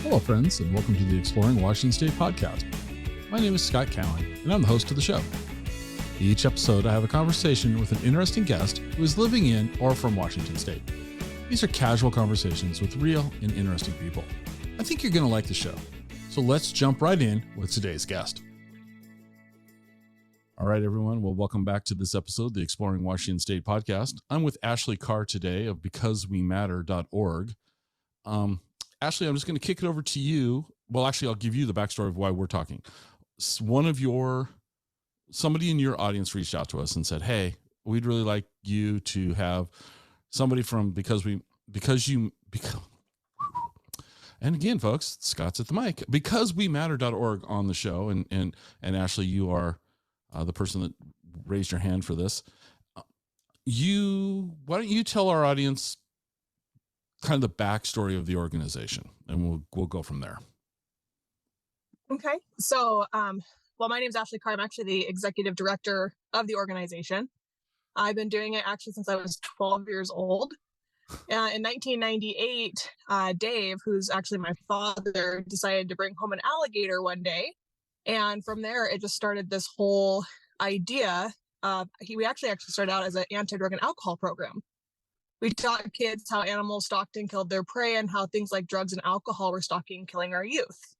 Hello, friends, and welcome to the Exploring Washington State podcast. My name is Scott Cowan, and I'm the host of the show. Each episode, I have a conversation with an interesting guest who is living in or from Washington State. These are casual conversations with real and interesting people. I think you're going to like the show. So let's jump right in with today's guest. All right, everyone. Well, welcome back to this episode of the Exploring Washington State podcast. I'm with Ashley Carr today of becausewematter.org. Ashley, I'm just going to kick it over to you. Well, actually, I'll give you the backstory of why we're talking. Somebody in your audience reached out to us and said, hey, we'd really like you to have somebody from and again, folks, Scott's at the mic, becausewematter.org on the show. And Ashley, you are the person that raised your hand for this. Why don't you tell our audience kind of the backstory of the organization, and we'll go from there. Okay. So, my name is Ashley Carr. I'm actually the executive director of the organization. I've been doing it actually since I was 12 years old. In 1998, Dave, who's actually my father, decided to bring home an alligator one day. And from there, it just started this whole idea. We actually started out as an anti-drug and alcohol program. We taught kids how animals stalked and killed their prey and how things like drugs and alcohol were stalking and killing our youth.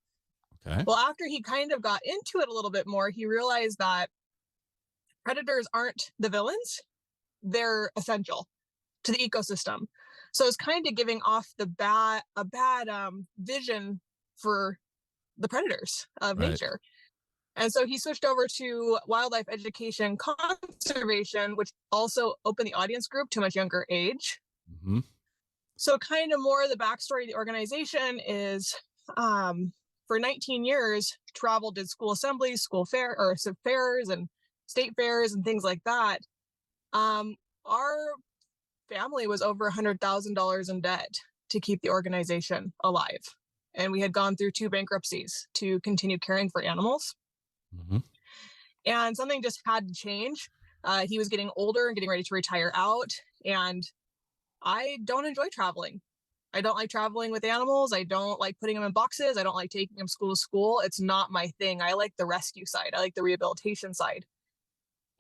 Okay. Well, after he kind of got into it a little bit more, he realized that predators aren't the villains. They're essential to the ecosystem. So it's kind of giving off a bad vision for the predators of nature. And so he switched over to wildlife education conservation, which also opened the audience group to a much younger age. Mm-hmm. So kind of more of the backstory of the organization is for 19 years, traveled, did school assemblies, fairs and state fairs and things like that. Our family was over $100,000 in debt to keep the organization alive. And we had gone through 2 bankruptcies to continue caring for animals. Mm-hmm. And something just had to change. He was getting older and getting ready to retire out. And I don't enjoy traveling. I don't like traveling with animals. I don't like putting them in boxes. I don't like taking them school to school. It's not my thing. I like the rescue side. I like the rehabilitation side.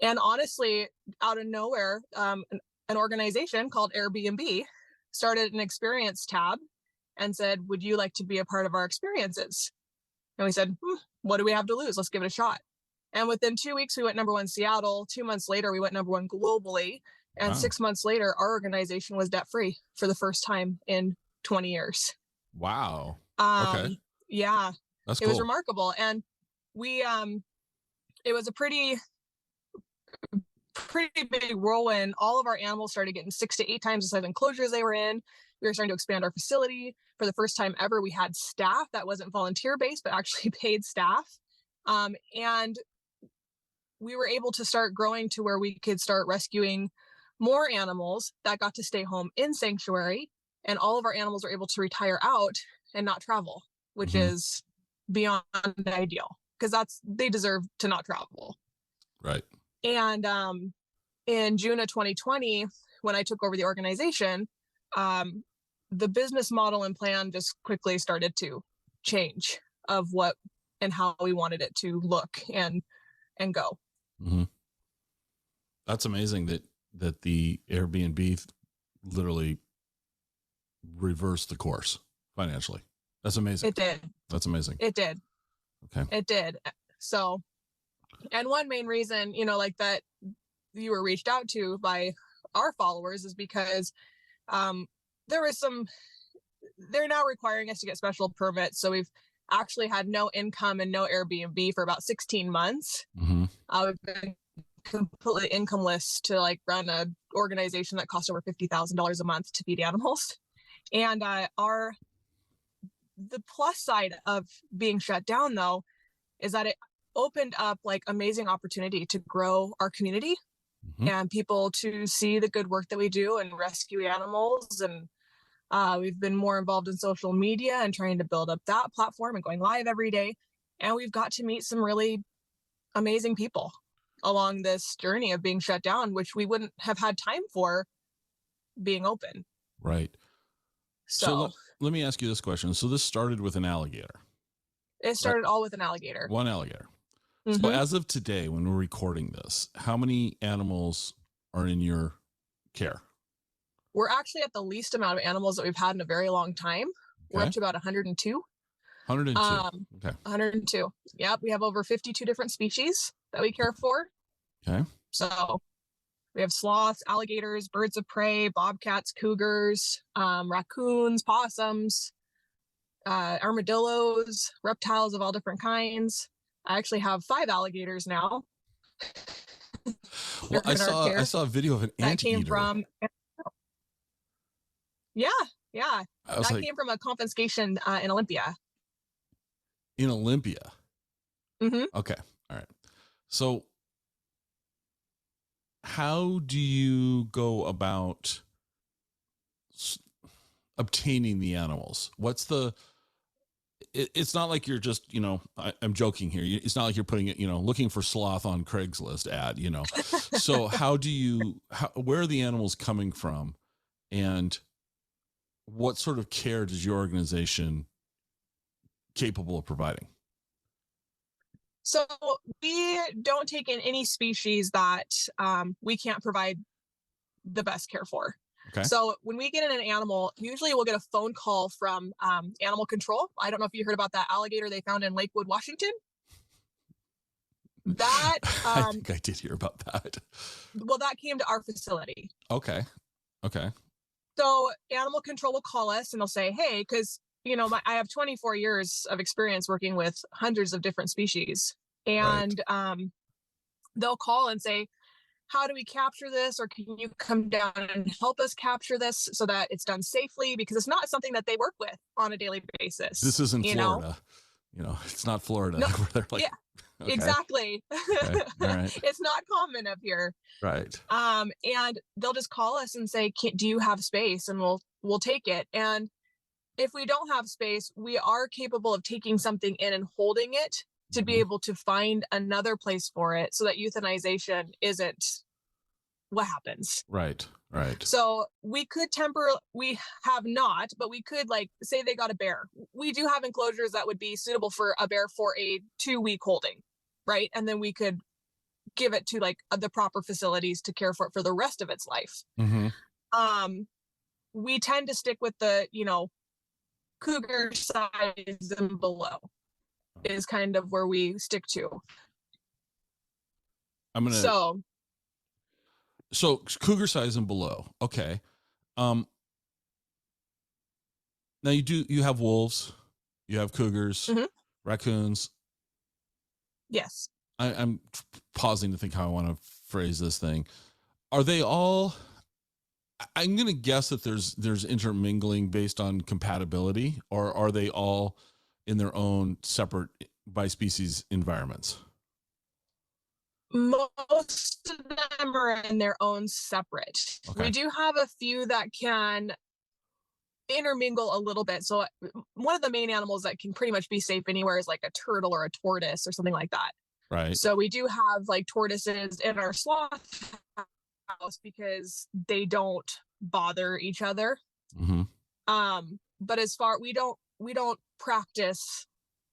And honestly, out of nowhere, an organization called Airbnb started an experience tab and said, would you like to be a part of our experiences? And we said, what do we have to lose? Let's give it a shot. And within 2 weeks, we went #1 Seattle. 2 months later, we went #1 globally. And 6 months later, our organization was debt-free for the first time in 20 years. Wow. Okay. Yeah. That's cool. It was remarkable. And we, it was a pretty big whirlwind. All of our animals started getting 6 to 8 times the size enclosures they were in. We were starting to expand our facility. For the first time ever, we had staff that wasn't volunteer-based, but actually paid staff. And we were able to start growing to where we could start rescuing more animals that got to stay home in sanctuary. And all of our animals were able to retire out and not travel, which is beyond ideal, because they deserve to not travel. Right. And in June of 2020, when I took over the organization, the business model and plan just quickly started to change of what and how we wanted it to look and go. Mm-hmm. That's amazing that the Airbnb literally reversed the course financially. That's amazing. It did. That's amazing. It did. Okay. It did. So, and one main reason, like that you were reached out to by our followers is because they're now requiring us to get special permits. So we've actually had no income and no Airbnb for about 16 months. Mm-hmm. We've been completely incomeless to run an organization that costs over $50,000 a month to feed animals. And the plus side of being shut down, though, is that it opened up amazing opportunity to grow our community and people to see the good work that we do and rescue animals. And we've been more involved in social media and trying to build up that platform and going live every day. And we've got to meet some really amazing people along this journey of being shut down, which we wouldn't have had time for being open. Right. So So let me ask you this question. So this started with an alligator, it right? started all with an alligator. One alligator. So hmm as of today, when we're recording this, how many animals are in your care? We're actually at the least amount of animals that we've had in a very long time. We're up Okay. to about 102. 102. Okay. 102. Yep. We have over 52 different species that we care for. Okay. So we have sloths, alligators, birds of prey, bobcats, cougars, raccoons, possums, armadillos, reptiles of all different kinds. I actually have 5 alligators now. Well, I in our care. saw a video of an That came anteater. from, yeah. I was That like, came from a confiscation in Olympia. in Olympia. hmm Okay. All right. So how do you go about obtaining the animals? What's the it's not like you're just, I'm joking here. It's not like you're putting it, looking for sloth on Craigslist ad. So where are the animals coming from, and what sort of care does your organization capable of providing? So we don't take in any species that we can't provide the best care for. Okay. So when we get in an animal, usually we'll get a phone call from animal control. I don't know if you heard about that alligator they found in Lakewood, Washington. That I think I did hear about that. well, that came to our facility. Okay. So animal control will call us and they'll say, hey, because I have 24 years of experience working with hundreds of different species, and they'll call and say, how do we capture this, or can you come down and help us capture this so that it's done safely, because it's not something that they work with on a daily basis. This isn't Florida. It's not Florida. No, where they're like, yeah, okay. Exactly. Okay. All right. It's not common up here. Right. And they'll just call us and say, do you have space? And we'll take it. And if we don't have space, we are capable of taking something in and holding it to be able to find another place for it, so that euthanization isn't what happens. Right. So we have not, but we could, like, say they got a bear. We do have enclosures that would be suitable for a bear for a 2-week holding, right? And then we could give it to, like, the proper facilities to care for it for the rest of its life. We tend to stick with the, cougar size and below is kind of where we stick to. So cougar size and below. Okay. Now you have wolves, you have cougars, raccoons. Yes. I'm pausing to think how I want to phrase this thing. Are they all, I'm going to guess that there's intermingling based on compatibility, or are they all in their own separate by species environments? Most of them are in their own separate. Okay. We do have a few that can intermingle a little bit. So one of the main animals that can pretty much be safe anywhere is like a turtle or a tortoise or something like that. Right. So we do have like tortoises in our sloth house because they don't bother each other. But as far we don't practice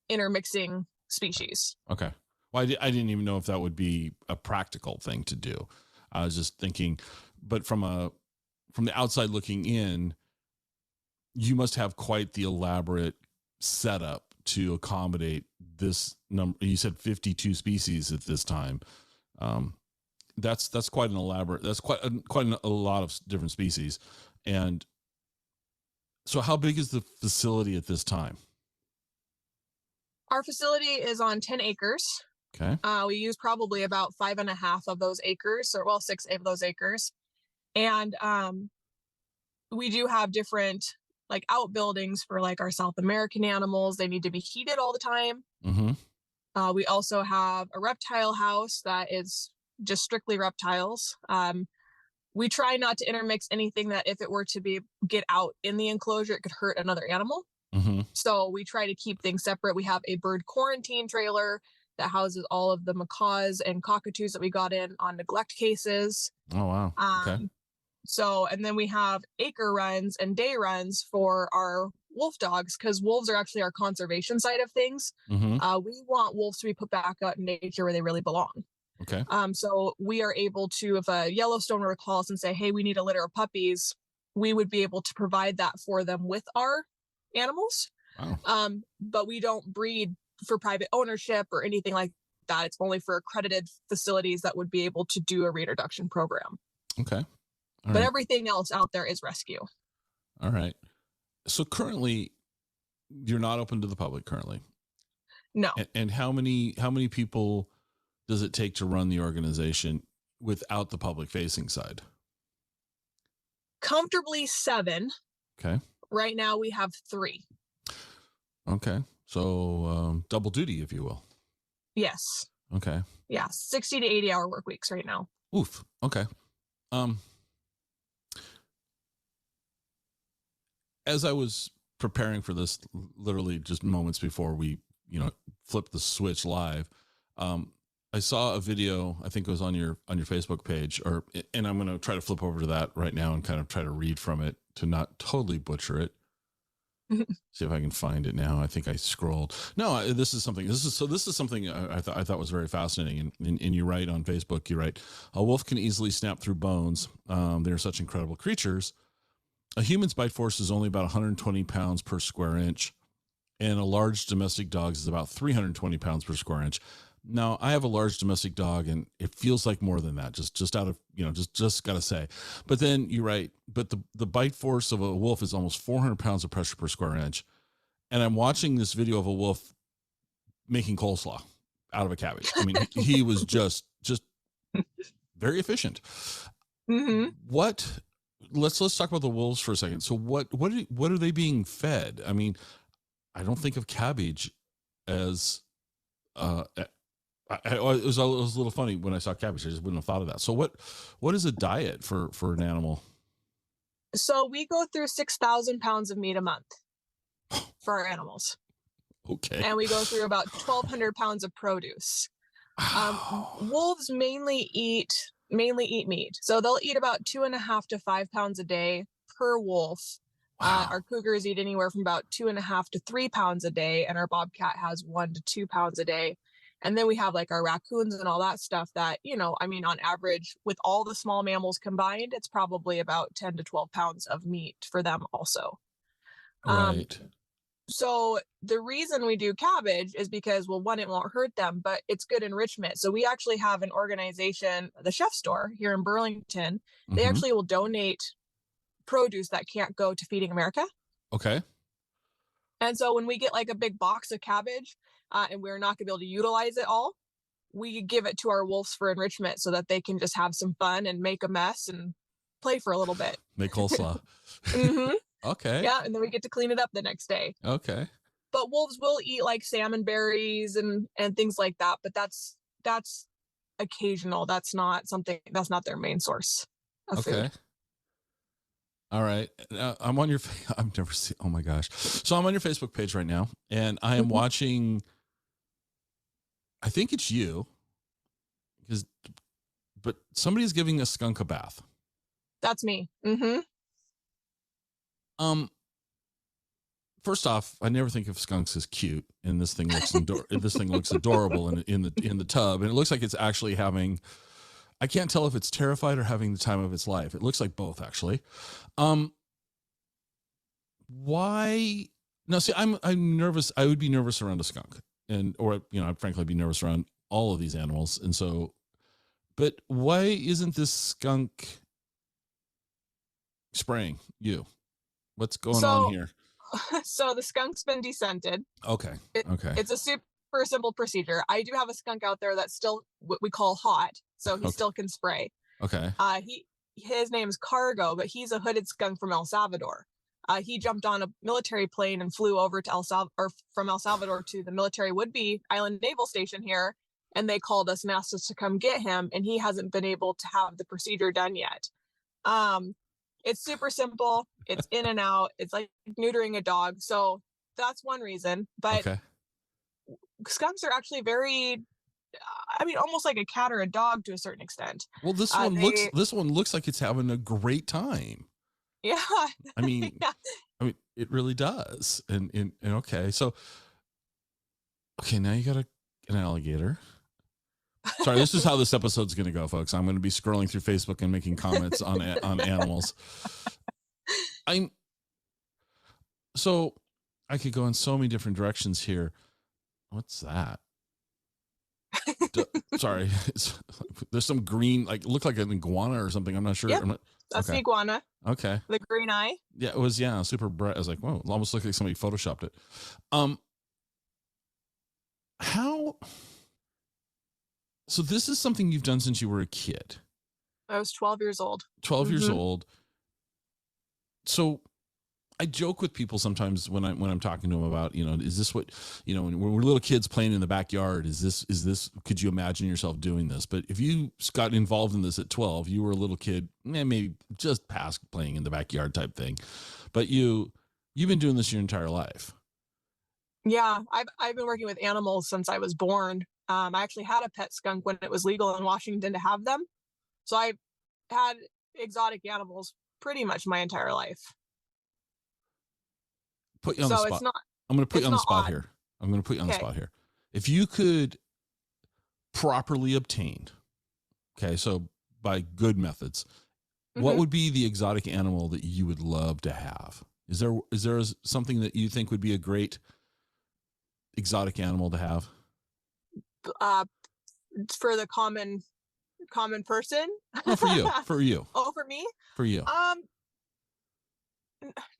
intermixing species. Okay. Well, I didn't even know if that would be a practical thing to do. I was just thinking, but from the outside looking in, you must have quite the elaborate setup to accommodate this number. You said 52 species at this time. That's quite an elaborate. That's quite a lot of different species. And so, how big is the facility at this time? Our facility is on 10 acres. Okay. We use probably about 5.5 of those acres, or 6 of those acres. And we do have different like outbuildings for like our South American animals. They need to be heated all the time. We also have a reptile house that is just strictly reptiles. We try not to intermix anything that if it were to get out in the enclosure, it could hurt another animal. So we try to keep things separate. We have a bird quarantine trailer that houses all of the macaws and cockatoos that we got in on neglect cases. Oh, wow. Okay. So, and then we have acre runs and day runs for our wolf dogs, because wolves are actually our conservation side of things. Mm-hmm. We want wolves to be put back out in nature where they really belong. Okay. So we are able to, if a Yellowstone were to call us and say, hey, we need a litter of puppies, we would be able to provide that for them with our animals. Wow. But we don't breed for private ownership or anything like that. It's only for accredited facilities that would be able to do a reintroduction program. Okay. All But right. everything else out there is rescue. All right. So currently, you're not open to the public currently. No. And how many people does it take to run the organization without the public facing side? Comfortably 7. Okay. Right now we have 3. Okay. So double duty, if you will. Yes. Okay. Yeah. 60 to 80 hour work weeks right now. Oof. Okay. As I was preparing for this, literally just moments before we, flipped the switch live, I saw a video. I think it was on your Facebook page, and I'm going to try to flip over to that right now and kind of try to read from it to not totally butcher it. See if I can find it now. I think I scrolled. No, this is something I thought was very fascinating. And you write on Facebook, you write, a wolf can easily snap through bones. They're such incredible creatures. A human's bite force is only about 120 pounds per square inch, and a large domestic dog's is about 320 pounds per square inch. Now, I have a large domestic dog, and it feels like more than that. Just out of, just gotta say. But then you write, but the bite force of a wolf is almost 400 pounds of pressure per square inch. And I'm watching this video of a wolf making coleslaw out of a cabbage. I mean, he was just very efficient. Mm-hmm. Let's talk about the wolves for a second. So what are they being fed? I mean, I don't think of cabbage as it was a little funny when I saw cabbage. I just wouldn't have thought of that. So what is a diet for an animal? So we go through 6,000 pounds of meat a month for our animals. Okay. And we go through about 1,200 pounds of produce. Wolves mainly eat meat. So they'll eat about 2.5 to 5 pounds a day per wolf. Wow. Our cougars eat anywhere from about 2.5 to 3 pounds a day. And our bobcat has 1 to 2 pounds a day. And then we have like our raccoons and all that stuff that, on average, with all the small mammals combined, it's probably about 10 to 12 pounds of meat for them also. Right. So the reason we do cabbage is because, well, one, it won't hurt them, but it's good enrichment. So we actually have an organization, the Chef Store here in Burlington. They actually will donate produce that can't go to Feeding America. Okay. And so when we get like a big box of cabbage and we're not going to be able to utilize it all, we give it to our wolves for enrichment so that they can just have some fun and make a mess and play for a little bit. Make coleslaw. Mm-hmm. Okay. Yeah, and then we get to clean it up the next day. Okay. But wolves will eat like salmon berries and things like that, but that's occasional. That's not their main source of food. All right. I'm on your, I've never seen, oh my gosh. So I'm on your Facebook page right now, and I am watching, I think it's you, but somebody's giving a skunk a bath. That's me. Mm-hmm. First off, I never think of skunks as cute, and this thing looks adorable in the tub, and it looks like it's actually having, I can't tell if it's terrified or having the time of its life. It looks like both, actually. Why? No, see, I'm nervous. I would be nervous around a skunk, I'd frankly be nervous around all of these animals. And so, but why isn't this skunk spraying you? What's going on here? So the skunk's been descented. Okay. It's a super simple procedure. I do have a skunk out there that's still what we call hot, so he still can spray. Okay. His name's Cargo, but he's a hooded skunk from El Salvador. He jumped on a military plane and flew over to from El Salvador to the military Woodby Island Naval Station here, and they called us and asked us to come get him, and he hasn't been able to have the procedure done yet. It's super simple. It's in and out. It's like neutering a dog. So that's one reason. But skunks are actually very I mean, almost like a cat or a dog to a certain extent. Well, They, this one looks like it's having a great time. yeah, I mean, yeah. it really does. And okay, so okay, now you got an alligator. Sorry, this is how this episode's going to go, folks. I'm going to be scrolling through Facebook and making comments on animals. So I could go in so many different directions here. What's that? Sorry, there's some green, like look like an iguana or something. I'm not sure. Yep, that's the iguana. Okay. The green eye. Yeah, it was super bright. I was like, whoa, it almost looked like somebody photoshopped it. How? So this is something you've done since you were a kid. I was 12 years old. 12 years old. So I joke with people sometimes when I'm talking to them about, is this what, when we're little kids playing in the backyard, is this, could you imagine yourself doing this? But if you got involved in this at 12, you were a little kid, maybe just past playing in the backyard type thing, but you've been doing this your entire life. Yeah, I've been working with animals since I was born. I actually had a pet skunk when it was legal in Washington to have them. So I've had exotic animals pretty much my entire life. Put you on the spot. I'm going to put you on the spot here. I'm going to put you on the spot here. If you could properly obtain, okay, so by good methods, what would be the exotic animal that you would love to have? Is there something that you think would be a great exotic animal to have? For the common person? No, for you. Oh, for me? For you.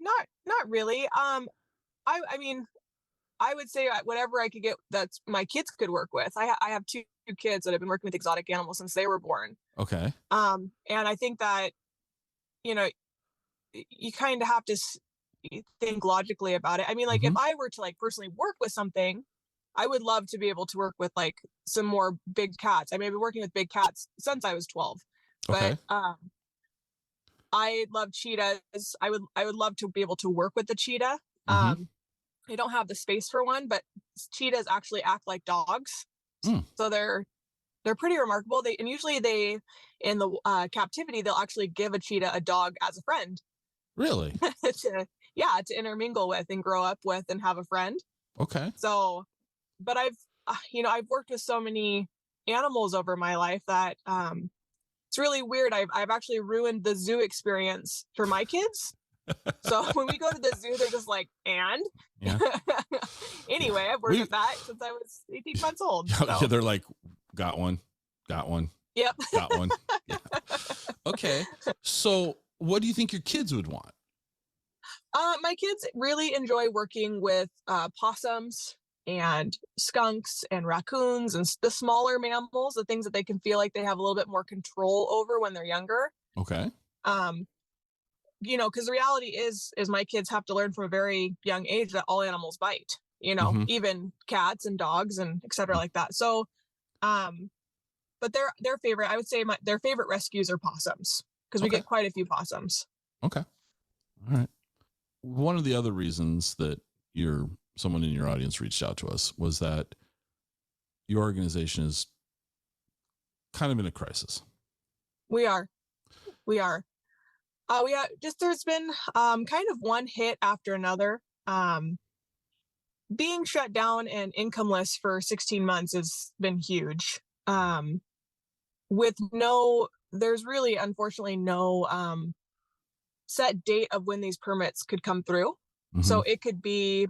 Not really. I mean, I would say whatever I could get that my kids could work with. I have two kids that have been working with exotic animals since they were born. Okay. And I think that, you kind of have to think logically about it. I mean, like if I were to like personally work with something, I would love to be able to work with like some more big cats. I mean, I've been working with big cats since I was 12, but I love cheetahs. I would love to be able to work with the cheetah. I don't have the space for one, but cheetahs actually act like dogs. So they're pretty remarkable. Usually in the captivity, they'll actually give a cheetah a dog as a friend. Really? to intermingle with and grow up with and have a friend. Okay. So, but I've worked with so many animals over my life that it's really weird. I've actually ruined the zoo experience for my kids. So when we go to the zoo, they're just like, and yeah. Anyway, I've worked with that since I was 18 months old. So. Yeah, they're like, got one. Yep. Got one. Yeah. Okay. So what do you think your kids would want? My kids really enjoy working with possums and skunks and raccoons and the smaller mammals, the things that they can feel like they have a little bit more control over when they're younger. Okay. Because the reality is my kids have to learn from a very young age that all animals bite, even cats and dogs and et cetera like that. So, but their favorite, I would say their favorite rescues are possums because we get quite a few possums. Okay. All right. One of the other reasons that someone in your audience reached out to us was that your organization is kind of in a crisis. We are. There's been kind of one hit after another. Being shut down and incomeless for 16 months has been huge. There's really unfortunately no set date of when these permits could come through. So it could be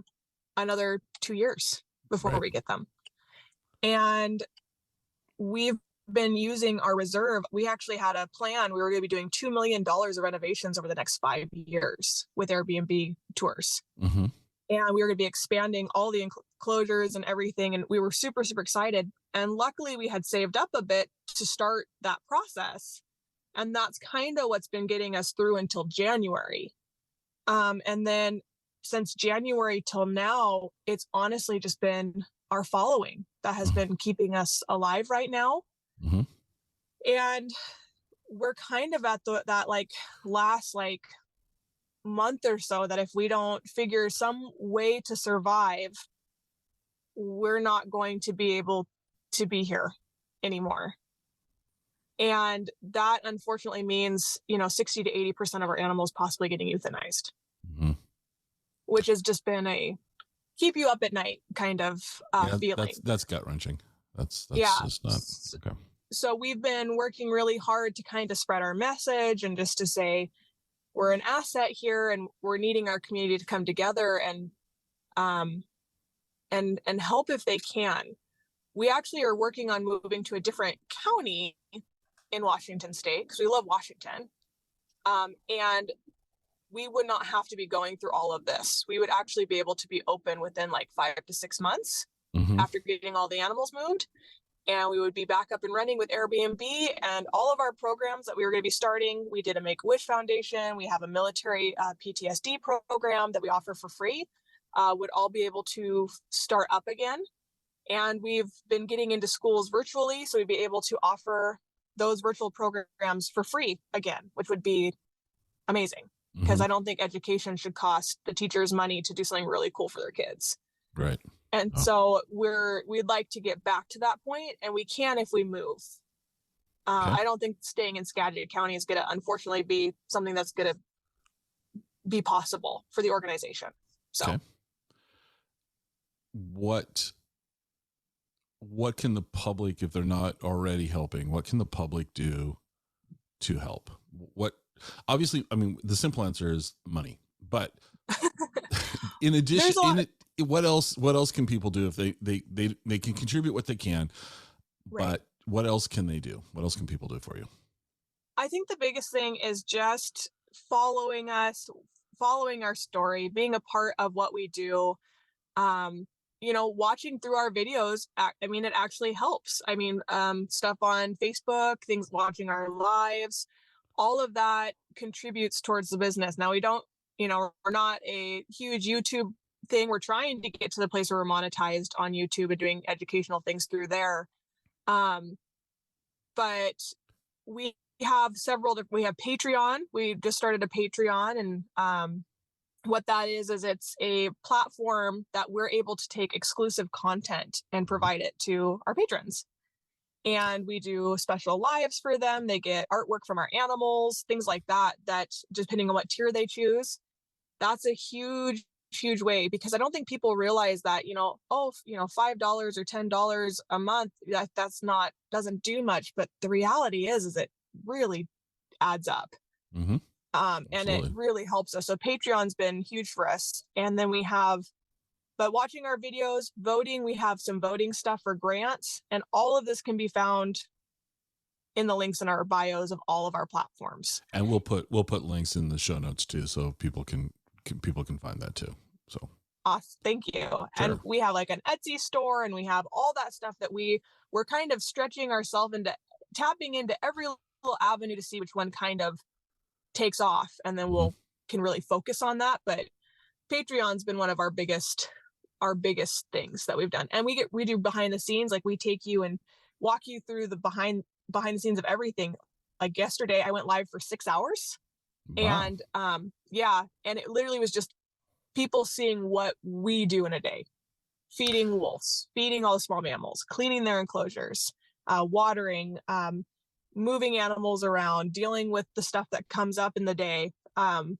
another 2 years before we get them. And we've been using our reserve. We actually had a plan. We were going to be doing $2 million of renovations over the next 5 years with Airbnb tours. And we were going to be expanding all the enclosures and everything. And we were super, super excited. And luckily we had saved up a bit to start that process. And that's kind of what's been getting us through until January. And then since January till now, it's honestly just been our following that has been keeping us alive right now. And we're kind of at that like last like month or so that if we don't figure some way to survive, we're not going to be able to be here anymore. And that unfortunately means, 60 to 80% of our animals possibly getting euthanized, Mm-hmm. which has just been a keep you up at night kind of Yeah, feeling. that's gut wrenching. That's Yeah. just not okay. So we've been working really hard to kind of spread our message and just to say we're an asset here and we're needing our community to come together um, and help if they can. We actually are working on moving to a different county in Washington State because we love Washington. And we would not have to be going through all of this. We would actually be able to be open within like 5 to 6 months Mm-hmm. after getting all the animals moved. And we would be back up and running with Airbnb and all of our programs that we were going to be starting. We did a Make-A-Wish Foundation. We have a military PTSD program that we offer for free, would all be able to start up again. And we've been getting into schools virtually, so we'd be able to offer those virtual programs for free again, which would be amazing because Mm-hmm. I don't think education should cost the teachers money to do something really cool for their kids. Right. And so we'd like to get back to that point, and we can if we move. Okay. I don't think staying in Skagit County is going to unfortunately be something that's going to be possible for the organization. So Okay. What can the public, if they're not already helping, what can the public do to help? What, obviously, I mean, the simple answer is money, but in addition, what else can people do if they can contribute what they can, right. But what else can they do? What else can people do for you? I think the biggest thing is just following us, following our story, being a part of what we do. Watching through our videos, it actually helps. Stuff on Facebook, things, watching our lives, all of that contributes towards the business. Now we don't, we're not a huge YouTube thing. We're trying to get to the place where we're monetized on YouTube and doing educational things through there. But we have we have Patreon. We just started a Patreon, and what that is it's a platform that we're able to take exclusive content and provide it to our patrons. And we do special lives for them. They get artwork from our animals, things like that, depending on what tier they choose. That's a huge way, because I don't think people realize that, $5 or $10 a month, doesn't do much. But the reality is it really adds up. Mm-hmm. And it really helps us. So Patreon's been huge for us. And then but watching our videos, voting, we have some voting stuff for grants, and all of this can be found in the links in our bios of all of our platforms. And we'll put links in the show notes too, so people can find that too. So awesome. Thank you. Sure. And we have like an Etsy store, and we have all that stuff that we're kind of stretching ourselves into, tapping into every little avenue to see which one kind of takes off, and then can really focus on that. But Patreon's been one of our biggest things that we've done. And we do behind the scenes, like we take you and walk you through the behind the scenes of everything. Like yesterday I went live for 6 hours. Wow. And and it literally was just people seeing what we do in a day: feeding wolves, feeding all the small mammals, cleaning their enclosures, watering, moving animals around, dealing with the stuff that comes up in the day. We've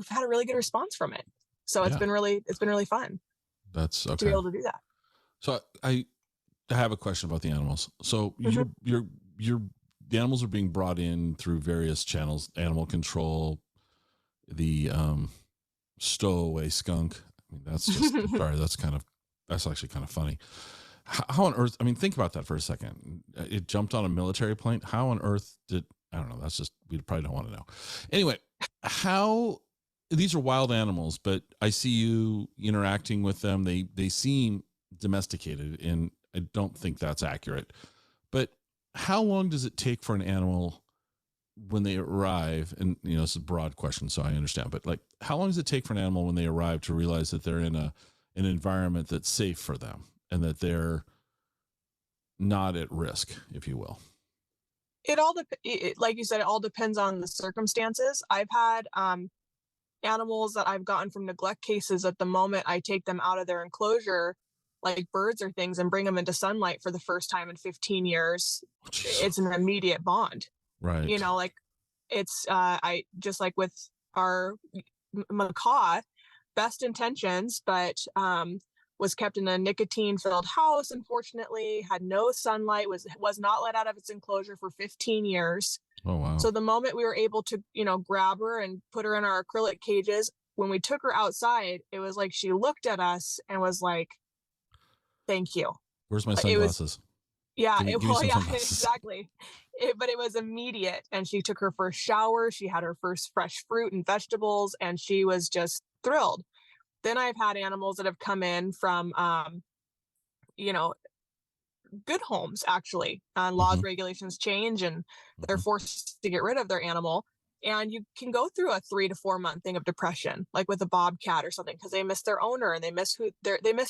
had a really good response from it. So it's been really fun. That's okay. To be able to do that. So I have a question about the animals. So the animals are being brought in through various channels: animal control, the stowaway skunk. I mean, that's just sorry. That's actually kind of funny. How on earth? I mean, think about that for a second. It jumped on a military plane. How on earth I don't know. That's just, we probably don't want to know. Anyway, these are wild animals, but I see you interacting with them. They seem domesticated, and I don't think that's accurate. But how long does it take for an animal when they arrive? And it's a broad question, so I understand. But like, how long does it take for an animal when they arrive to realize that they're in an environment that's safe for them and that they're not at risk, if you will? It all like you said, it all depends on the circumstances. I've had animals that I've gotten from neglect cases. At the moment I take them out of their enclosure, like birds or things and bring them into sunlight for the first time in 15 years, it's an immediate bond. Right. Like it's I just like with our macaw, best intentions, but was kept in a nicotine filled house, unfortunately, had no sunlight, was not let out of its enclosure for 15 years. Oh, wow. So the moment we were able to, grab her and put her in our acrylic cages, when we took her outside, it was like she looked at us and was like, thank you. Where's my sunglasses? Yeah, give me some sunglasses. exactly. But it was immediate. And she took her first shower. She had her first fresh fruit and vegetables, and she was just thrilled. Then I've had animals that have come in from, good homes, actually. Laws, regulations change, and they're forced to get rid of their animal. And you can go through a 3 to 4 month thing of depression, like with a bobcat or something, because they miss their owner and they miss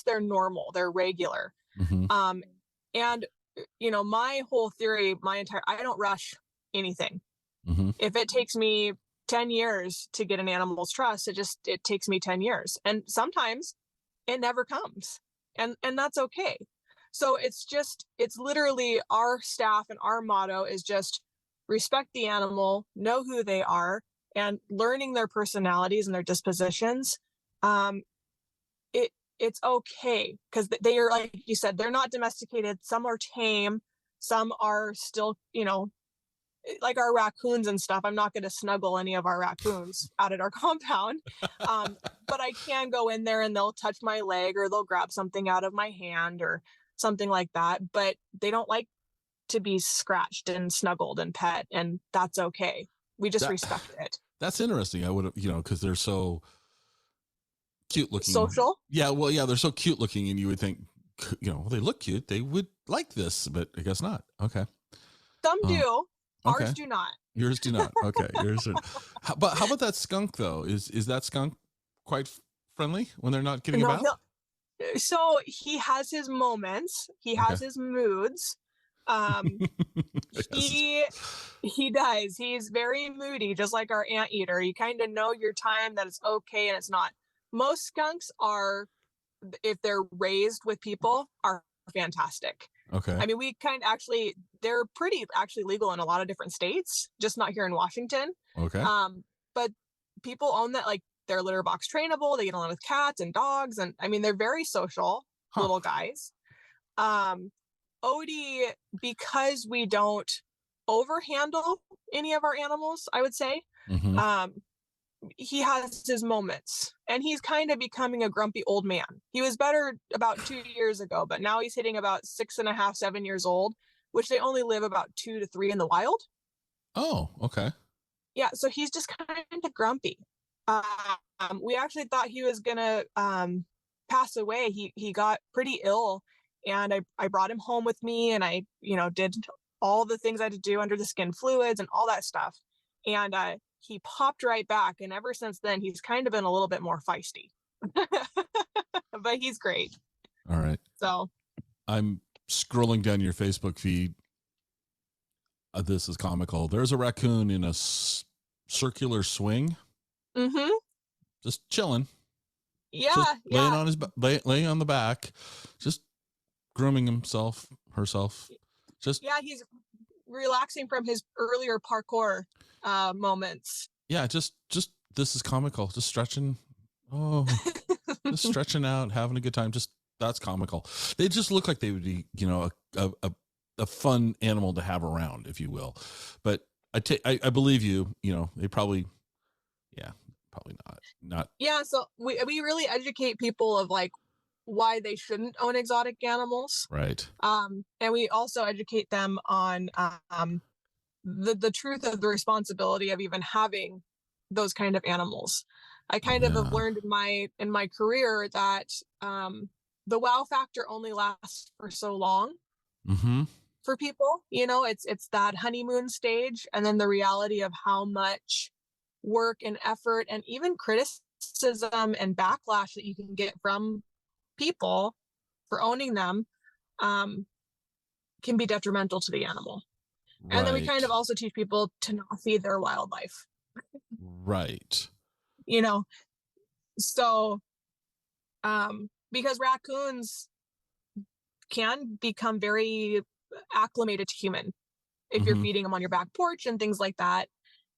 their normal, their regular. And my whole theory, I don't rush anything. If it takes me 10 years to get an animal's trust, it takes me 10 years. And sometimes it never comes. And that's okay. So it's literally our staff, and our motto is just respect the animal, know who they are, and learning their personalities and their dispositions. It's okay, because they are, like you said, they're not domesticated. Some are tame, some are still, like our raccoons and stuff. I'm not going to snuggle any of our raccoons out at our compound. But I can go in there and they'll touch my leg, or they'll grab something out of my hand or something like that. But they don't like to be scratched and snuggled and pet, and that's okay. We just respect it. That's interesting. I would have, because they're so cute looking. Social? Yeah, well, yeah, they're so cute looking, and you would think, they look cute, they would like this, but I guess not. Okay. Some do. Okay. Ours do not. Yours do not. Okay. Yours are. But how about that skunk though? Is that skunk quite friendly when they're not getting a bath? So he has his moments. He has his moods. He does. He's very moody, just like our anteater. You kind of know your time that it's okay and it's not. Most skunks are, if they're raised with people, are fantastic. Okay. I mean, they're pretty legal in a lot of different states, just not here in Washington. Okay. But people own that, like, they're litter box trainable. They get along with cats and dogs. And I mean, they're very social little guys. Odie, because we don't overhandle any of our animals, I would say, he has his moments, and he's kind of becoming a grumpy old man. He was better about 2 years ago, but now he's hitting about 6.5, 7 years old, which they only live about 2 to 3 in the wild. Oh, okay. Yeah, so he's just kind of grumpy. We actually thought he was gonna pass away. He got pretty ill, and I brought him home with me, and I did all the things I had to do under the skin fluids and all that stuff. And he popped right back, and ever since then he's kind of been a little bit more feisty. But he's great. All right. So I'm scrolling down your Facebook feed. This is comical. There's a raccoon in a circular swing. Just chilling. Yeah, just laying on the back, just grooming herself. He's relaxing from his earlier parkour moments. Yeah, just this is comical. Just stretching. Oh, just stretching out, having a good time. Just that's comical. They just look like they would be, a fun animal to have around, if you will. But I believe you. They probably, probably not. Yeah, so we really educate people of like why they shouldn't own exotic animals. Right. And we also educate them on the truth of the responsibility of even having those kind of animals. I kind of have learned in my career that the wow factor only lasts for so long. For people, it's that honeymoon stage, and then the reality of how much work and effort and even criticism and backlash that you can get from people for owning them can be detrimental to the animal. Right. And then we kind of also teach people to not feed their wildlife. Right. So because raccoons, can become very acclimated to human if you're Hmm. feeding them on your back porch and things like that.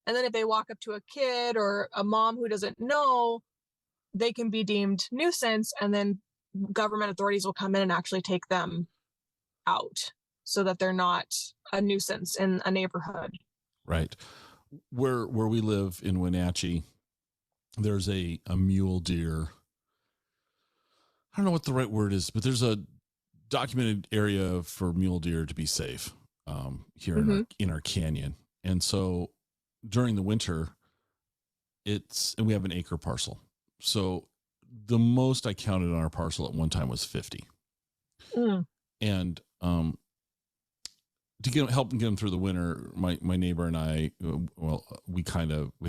And then if they walk up to a kid or a mom who doesn't know, they can be deemed nuisance, and then government authorities will come in and actually take them out so that they're not a nuisance in a neighborhood. Right. Where we live in Wenatchee, there's a mule deer. I don't know what the right word is, but there's a documented area for mule deer to be safe here Mm-hmm. in our canyon. And so during the winter, and we have an acre parcel. So the most I counted on our parcel at one time was 50. Mm. And to help them get them through the winter, my neighbor and I, we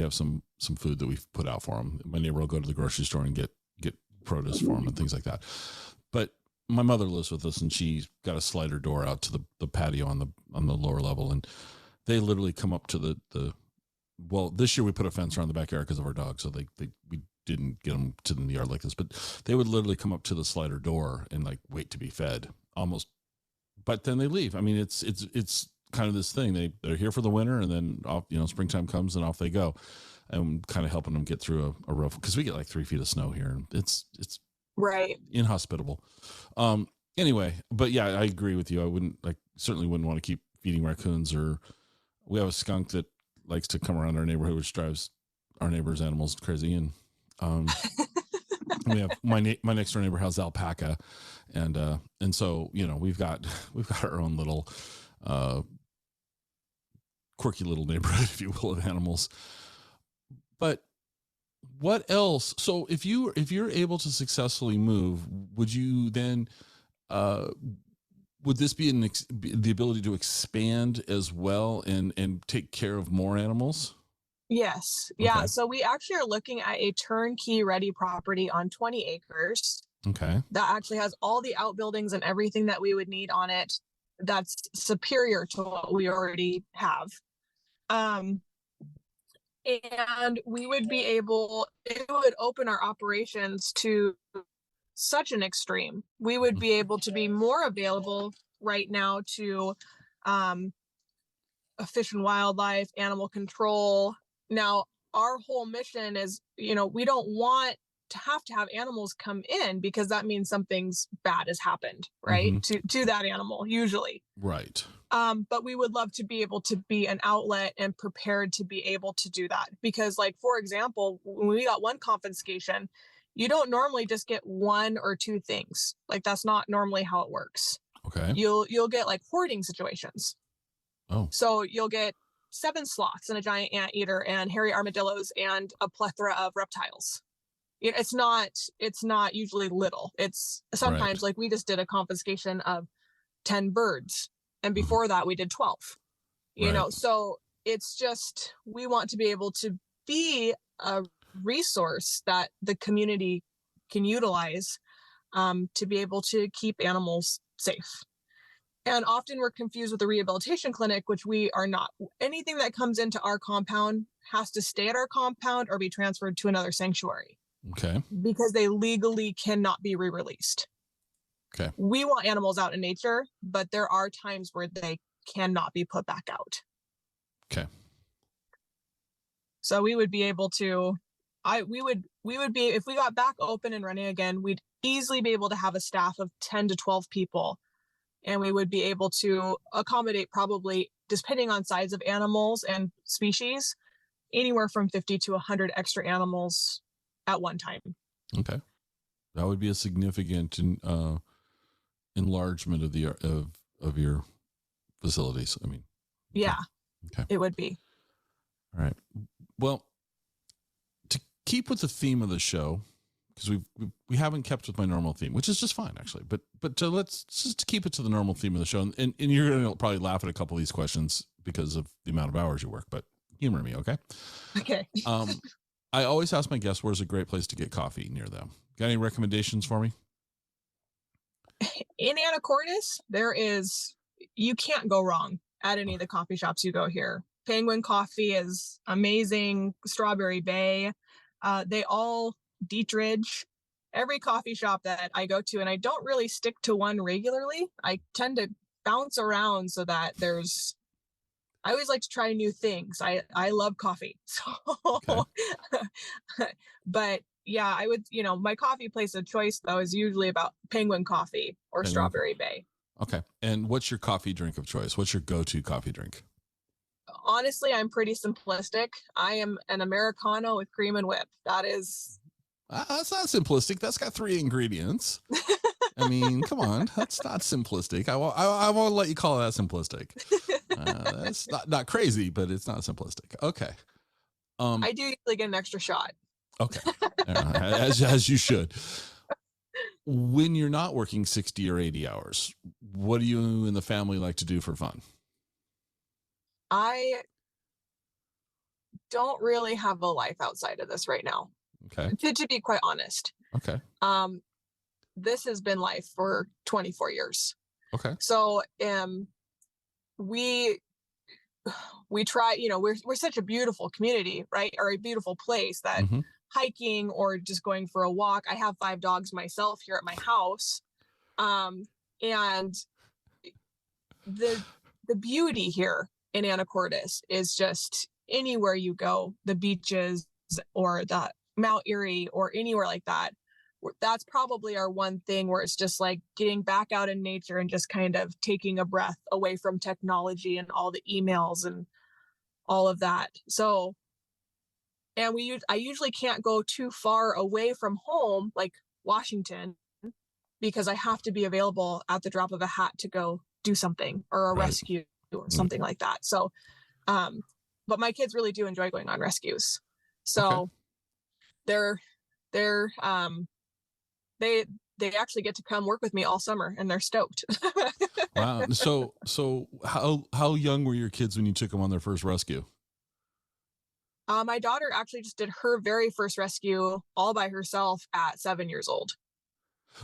have some food that we've put out for them. My neighbor will go to the grocery store and get produce for them and things like that. But my mother lives with us, and she's got a slider door out to the patio on the lower level, and they literally come up to well, this year we put a fence around the backyard because of our dog, so we didn't get them to the yard like this, but they would literally come up to the slider door and like wait to be fed almost. But then they leave. I mean, it's kind of this thing. They're here for the winter, and then off, springtime comes and off they go. And kind of helping them get through a rough, because we get like 3 feet of snow here, and it's Right. inhospitable. Anyway, but yeah, I agree with you. I certainly wouldn't want to keep feeding raccoons, or we have a skunk that likes to come around our neighborhood, which drives our neighbor's animals crazy. And we have my next door neighbor has alpaca, and so we've got our own little quirky little neighborhood, if you will, of animals. But what else? So if you're able to successfully move, would you then would this be the ability to expand as well and take care of more animals? Yes. Yeah. Okay. So we actually are looking at a turnkey ready property on 20 acres Okay. that actually has all the outbuildings and everything that we would need on it. That's superior to what we already have. And we would be able, it would open our operations to such an extreme. We would be able to be more available right now to fish and wildlife, animal control. Now, our whole mission is, we don't want to have animals come in, because that means something's bad has happened, right? Mm-hmm. To that animal, usually. Right. But we would love to be able to be an outlet and prepared to be able to do that. Because, like, for example, when we got one confiscation, you don't normally just get one or two things. Like, that's not normally how it works. Okay. You'll get like hoarding situations. Oh. So you'll get 7 sloths and a giant anteater and hairy armadillos and a plethora of reptiles. It's not usually little. It's sometimes, Right. like, we just did a confiscation of 10 birds. And before that, we did 12, Right. so it's just, we want to be able to be a resource that the community can utilize to be able to keep animals safe. And often we're confused with the rehabilitation clinic, which we are not. Anything that comes into our compound has to stay at our compound or be transferred to another sanctuary. Okay. Because they legally cannot be re-released. Okay. We want animals out in nature, but there are times where they cannot be put back out. Okay. So we would be able to, we would be, if we got back open and running again, we'd easily be able to have a staff of 10 to 12 people. And we would be able to accommodate, probably, depending on size of animals and species, anywhere from 50 to 100 extra animals at one time. Okay. That would be a significant enlargement of your facilities. I mean, okay. Yeah. Okay. It would be. All right. Well, to keep with the theme of the show, because we haven't kept with my normal theme, which is just fine, actually. But let's just keep it to the normal theme of the show. And you're going to probably laugh at a couple of these questions because of the amount of hours you work, but humor me, okay? Okay. I always ask my guests, where's a great place to get coffee near them? Got any recommendations for me? In Anacortes, you can't go wrong at any of the coffee shops you go here. Penguin Coffee is amazing. Strawberry Bay, they all, Dietrich, every coffee shop that I go to, and I don't really stick to one regularly. I tend to bounce around so that I always like to try new things. I love coffee. So, Okay. but yeah, I would, my coffee place of choice though is usually about Penguin Coffee or Penguin. Strawberry Bay. Okay. And what's your coffee drink of choice? What's your go-to coffee drink? Honestly, I'm pretty simplistic. I am an Americano with cream and whip. That is. That's not simplistic. That's got 3 ingredients. I mean, come on. That's not simplistic. I won't let you call that simplistic. That's not crazy, but it's not simplistic. Okay. I do usually get an extra shot. Okay. As you should. When you're not working 60 or 80 hours, what do you and the family like to do for fun? I don't really have a life outside of this right now. Okay. To be quite honest. Okay. This has been life for 24 years. Okay. So we try, we're such a beautiful community, right? Or a beautiful place that hiking or just going for a walk. I have 5 dogs myself here at my house. And the beauty here in Anacortes is just anywhere you go, the beaches or the Mount Erie or anywhere like that. That's probably our one thing where it's just like getting back out in nature and just kind of taking a breath away from technology and all the emails and all of that. So, and I usually can't go too far away from home, like Washington, because I have to be available at the drop of a hat to go do something or a rescue or something like that. So, but my kids really do enjoy going on rescues. So they actually get to come work with me all summer and they're stoked. Wow. So how young were your kids when you took them on their first rescue? My daughter actually just did her very first rescue all by herself at 7 years old.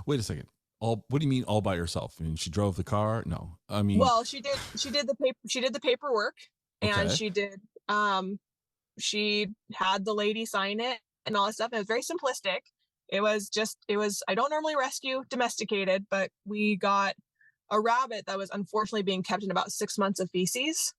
Wait a second. What do you mean all by herself? I mean, she drove the car? No. I mean, well, she did the paperwork and she had the lady sign it and all that stuff. It was very simplistic. It was I don't normally rescue domesticated, but we got a rabbit that was unfortunately being kept in about 6 months of feces.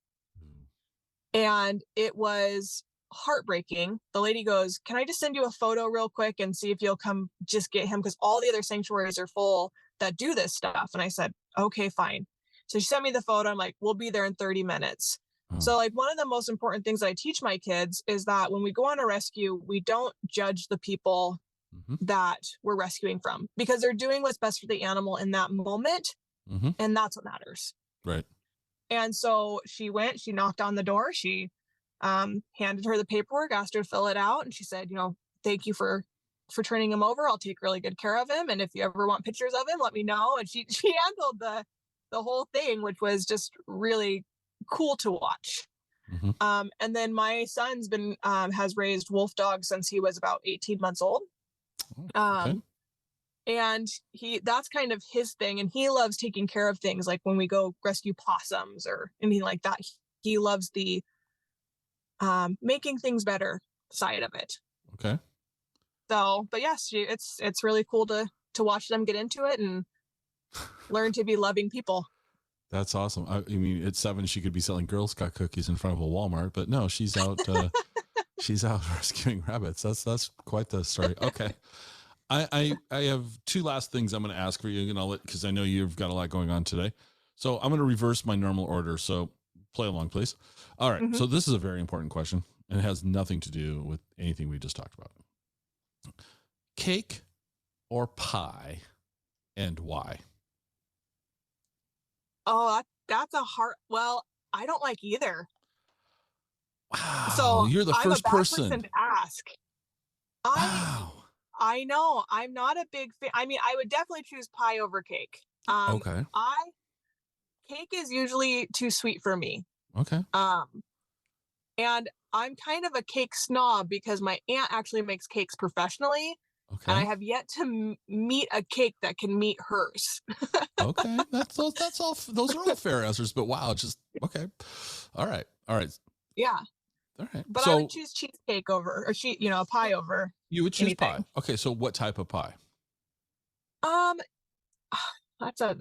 And it was heartbreaking. The lady goes, "Can I just send you a photo real quick and see if you'll come just get him? Because all the other sanctuaries are full that do this stuff." And I said, "Okay, fine." So she sent me the photo. I'm like, "We'll be there in 30 minutes. So like one of the most important things I teach my kids is that when we go on a rescue, we don't judge the people that we're rescuing from, because they're doing what's best for the animal in that moment. And that's what matters. Right. And so she knocked on the door. She handed her the paperwork, asked her to fill it out. And she said, "Thank you for turning him over. I'll take really good care of him. And if you ever want pictures of him, let me know." And she handled the whole thing, which was just really cool to watch. And then my son's has raised wolf dogs since he was about 18 months old. And that's kind of his thing. And he loves taking care of things like when we go rescue possums or anything like that. He loves the making things better side of it. Okay. So, but yes, it's really cool to watch them get into it and learn to be loving people. That's awesome. I mean, at 7, she could be selling Girl Scout cookies in front of a Walmart, but no, she's out. She's out rescuing rabbits. That's quite the story. Okay. I have 2 last things I'm going to ask for you, and because I know you've got a lot going on today. So I'm going to reverse my normal order. So play along, please. All right. So this is a very important question, and it has nothing to do with anything we just talked about. Cake or pie, and why? Oh, that's a hard. Well, I don't like either. Wow. So You're the first person to ask. Wow. I know. I'm not a big fan. I mean, I would definitely choose pie over cake. Okay. Cake is usually too sweet for me. Okay. And I'm kind of a cake snob because my aunt actually makes cakes professionally. Okay. And I have yet to meet a cake that can meet hers. Okay. That's all. Those are all fair answers, but wow. Just okay. All right. Yeah. All right. But I would choose cheesecake over, or a pie over. You would choose anything. Pie. Okay. So what type of pie? Um, that's a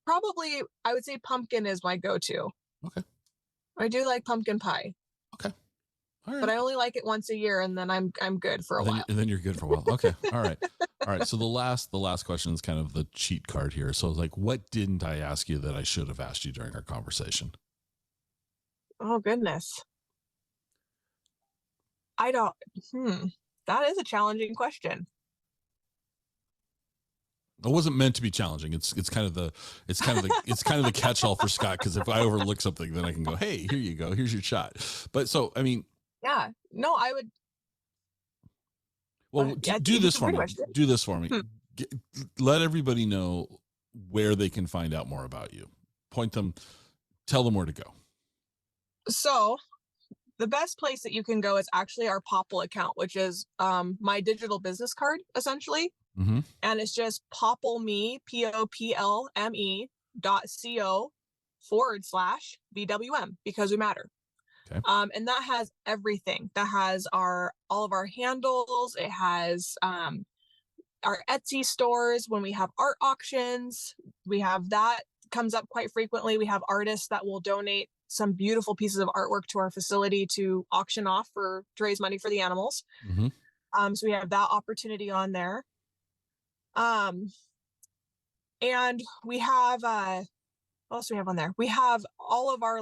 probably, I would say pumpkin is my go-to. Okay. I do like pumpkin pie, Okay. All but right. I only like it once a year, and then I'm good for a while. And then you're good for a while. Okay. All right. All right. So the last question is kind of the cheat card here. So like, what didn't I ask you that I should have asked you during our conversation? Oh goodness. I don't that is a challenging question. It wasn't meant to be challenging. It's kind of the catch-all for Scott, because if I overlook something, then I can go, hey, here you go, here's your shot. But so I mean, Yeah. No, I would well, yeah, do this for me. Do this for me. Hmm. Let everybody know where they can find out more about you. Point them, tell them where to go. So the best place that you can go is actually our Popple account, which is my digital business card, essentially. Mm-hmm. And it's just poppleme, POPLME.co/VWM, because we matter. Okay. And that has everything. That has all of our handles. It has our Etsy stores. When we have art auctions, we have that comes up quite frequently. We have artists that will donate some beautiful pieces of artwork to our facility to auction off to raise money for the animals. Mm-hmm. So we have that opportunity on there. And we have what else do we have on there? We have all of our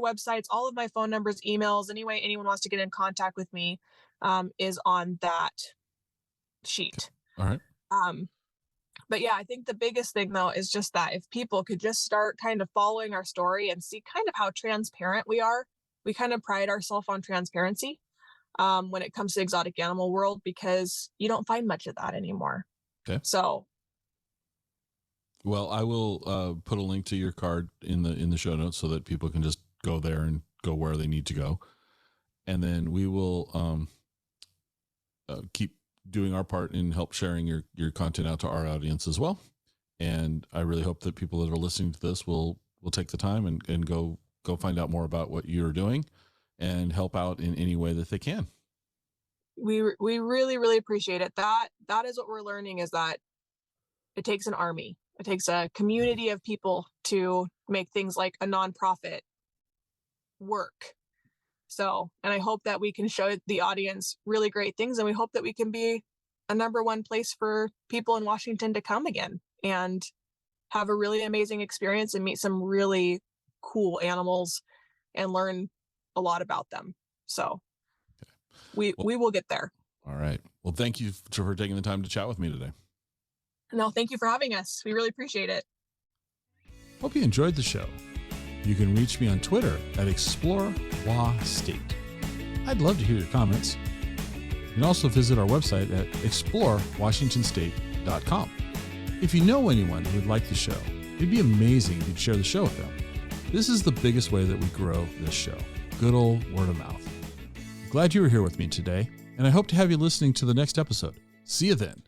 websites, all of my phone numbers, emails, any way anyone wants to get in contact with me is on that sheet. All right. But yeah, I think the biggest thing though is just that if people could just start kind of following our story and see kind of how transparent we are. We kind of pride ourselves on transparency when it comes to exotic animal world, because you don't find much of that anymore. Okay. So, well, I will put a link to your card in the show notes so that people can just go there and go where they need to go, and then we will keep doing our part in help sharing your content out to our audience as well. And I really hope that people that are listening to this will take the time and go find out more about what you're doing and help out in any way that they can. We really, really appreciate it. That is what we're learning, is that it takes an army. It takes a community of people to make things like a nonprofit work. So, and I hope that we can show the audience really great things, and we hope that we can be a #1 place for people in Washington to come again and have a really amazing experience and meet some really cool animals and learn a lot about them. So we will get there. All right. Well, thank you for taking the time to chat with me today. No, thank you for having us. We really appreciate it. Hope you enjoyed the show. You can reach me on Twitter at ExploreWaState. I'd love to hear your comments. You can also visit our website at explorewashingtonstate.com. If you know anyone who would like the show, it'd be amazing if you'd share the show with them. This is the biggest way that we grow this show. Good old word of mouth. Glad you were here with me today, and I hope to have you listening to the next episode. See you then.